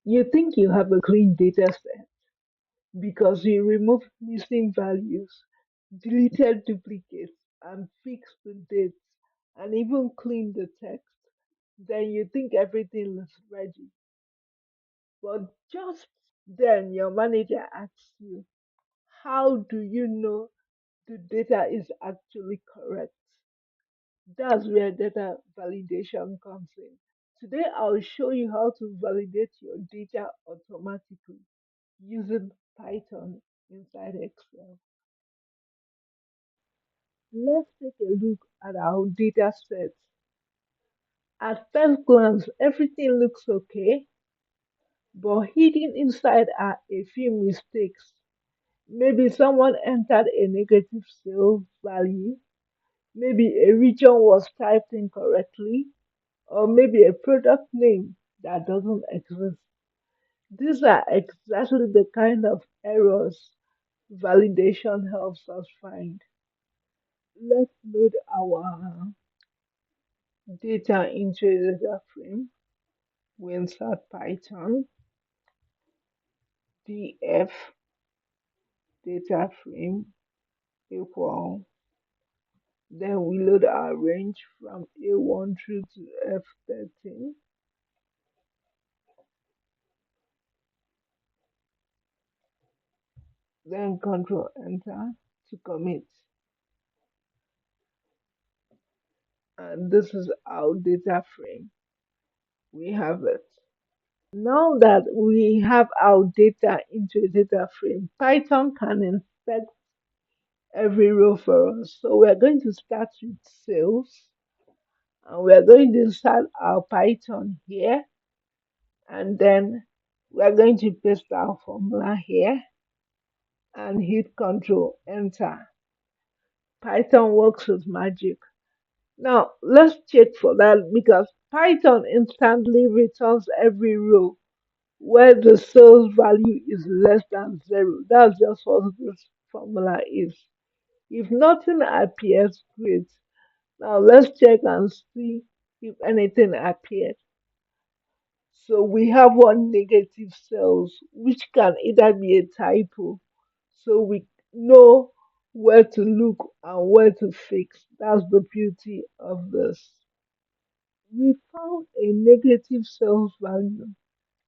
You think you have a clean data set because you removed missing values, deleted duplicates, and fixed the dates, and even cleaned the text. Then you think everything looks ready. But just then your manager asks you, how do you know the data is actually correct? That's where data validation comes in. Today, I'll show you how to validate your data automatically using Python inside Excel. Let's take a look at our data set. At first glance, everything looks okay, but hidden inside are a few mistakes. Maybe someone entered a negative sales value, maybe a region was typed incorrectly, or maybe a product name that doesn't exist. These are exactly the kind of errors validation helps us find. Let's load our data into a data frame. We insert Python, df data frame equal. Then we load our range from A1 through to F13. Then Control Enter to commit. And this is our data frame. We have it. Now that we have our data into a data frame, Python can inspect every row for us. So we're going to start with sales, and we're going to insert our Python here, and then we're going to paste our formula here and hit Control Enter. Python works with magic. Now let's check for that because Python instantly returns every row where the sales value is less than zero. That's just what this formula is. If nothing appears, great. Now let's check and see if anything appeared. So we have one negative cells, which can either be a typo. So we know where to look and where to fix. That's the beauty of this. We found a negative sales value.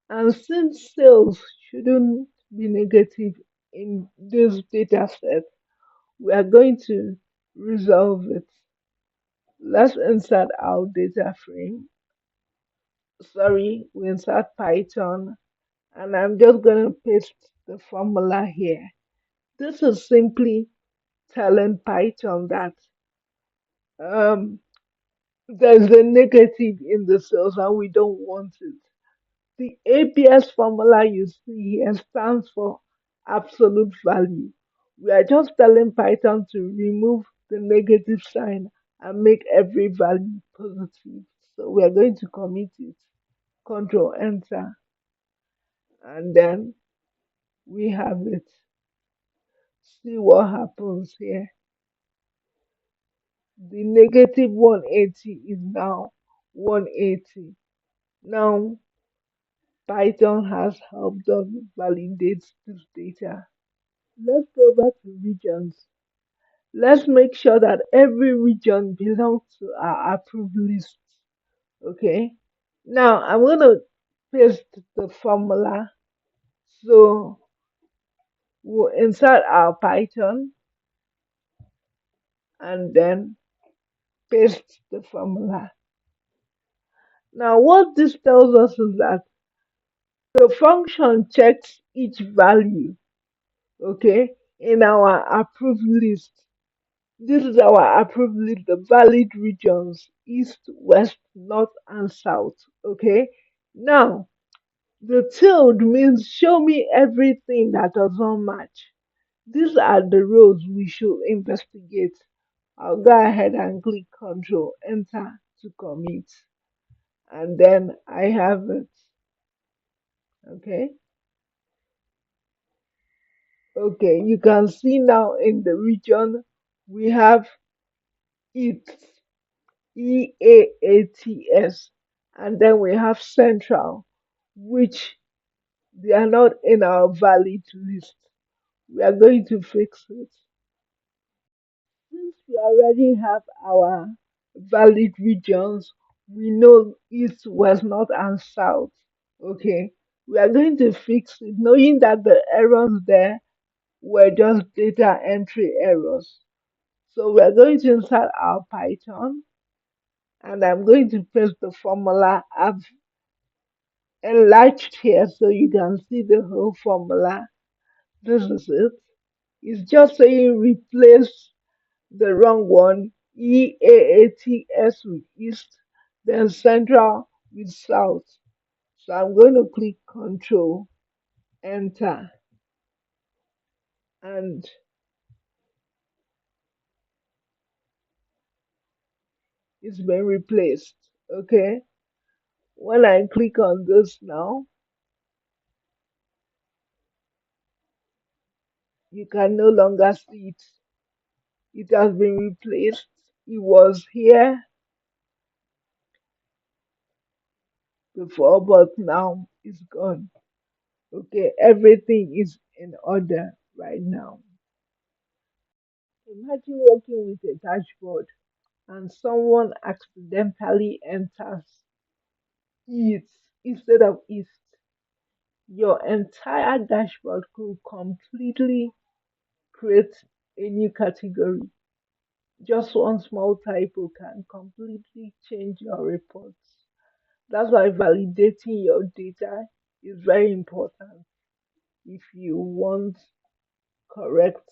And since sales shouldn't be negative in this data set, we are going to resolve it. Let's insert our data frame. Sorry, we insert Python, and I'm just going to paste the formula here. This is simply telling Python that um, there's a negative in the cells and we don't want it. The APS formula you see here stands for absolute value. We are just telling Python to remove the negative sign and make every value positive. So we are going to commit it. Control Enter, and then we have it. See what happens here. The negative 180 is now 180. Now Python has helped us validate this data. Let's go back to regions. Let's make sure that every region belongs to our approved list. Okay. Now I'm going to paste the formula. So we'll insert our Python and then paste the formula. Now what this tells us is that the function checks each value, okay, in our approved list. This is our approved list, the valid regions, east, west, north, and south. Okay. Now, the tilde means show me everything that does not match. These are the rows we should investigate. I'll go ahead and click Control Enter to commit. And then I have it. Okay. Okay. You can see now in the region we have it. EAATS, and then we have central, which They are not in our valid list. We are going to fix it. Since we already have our valid regions, we know east, west, north, and south. Okay, we are going to fix it, knowing that the errors there were just data entry errors. So we are going to insert our Python, and I'm going to paste the formula I've enlarged here so you can see the whole formula. This is it. It's just saying replace the wrong one, EAATS with East, then Central with South. So I'm going to click Control, Enter, and it's been replaced. Okay. When I click on this now, you can no longer see it. It has been replaced. It was here before, but now it's gone. Okay, everything is in order right now. Imagine working with a dashboard and someone accidentally enters east instead of east. Your entire dashboard could completely create a new category. Just one small typo can completely change your reports. That's why validating your data is very important if you want correct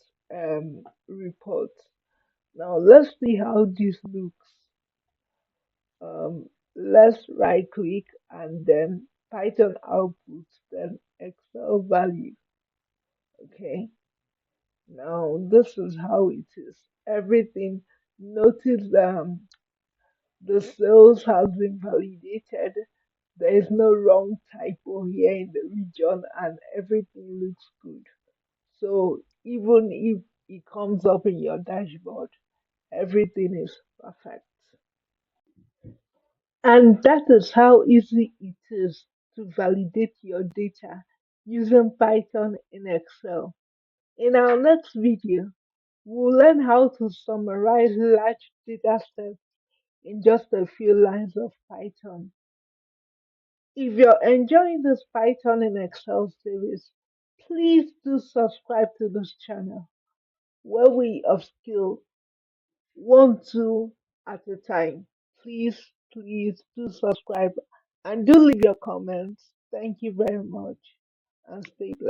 reports. Now let's see how this looks. Let's right click and then Python output, then Excel value. Okay, now this is how it is. Everything, notice the sales has been validated. There is no wrong typo here in the region and everything looks good. So even if it comes up in your dashboard, everything is perfect. And that is how easy it is to validate your data using Python in Excel. In our next video, we'll learn how to summarize large data sets in just a few lines of Python. If you're enjoying this Python in Excel series, please do subscribe to this channel where we upskill one tool at a time. Please do subscribe and do leave your comments. Thank you very much and stay blessed.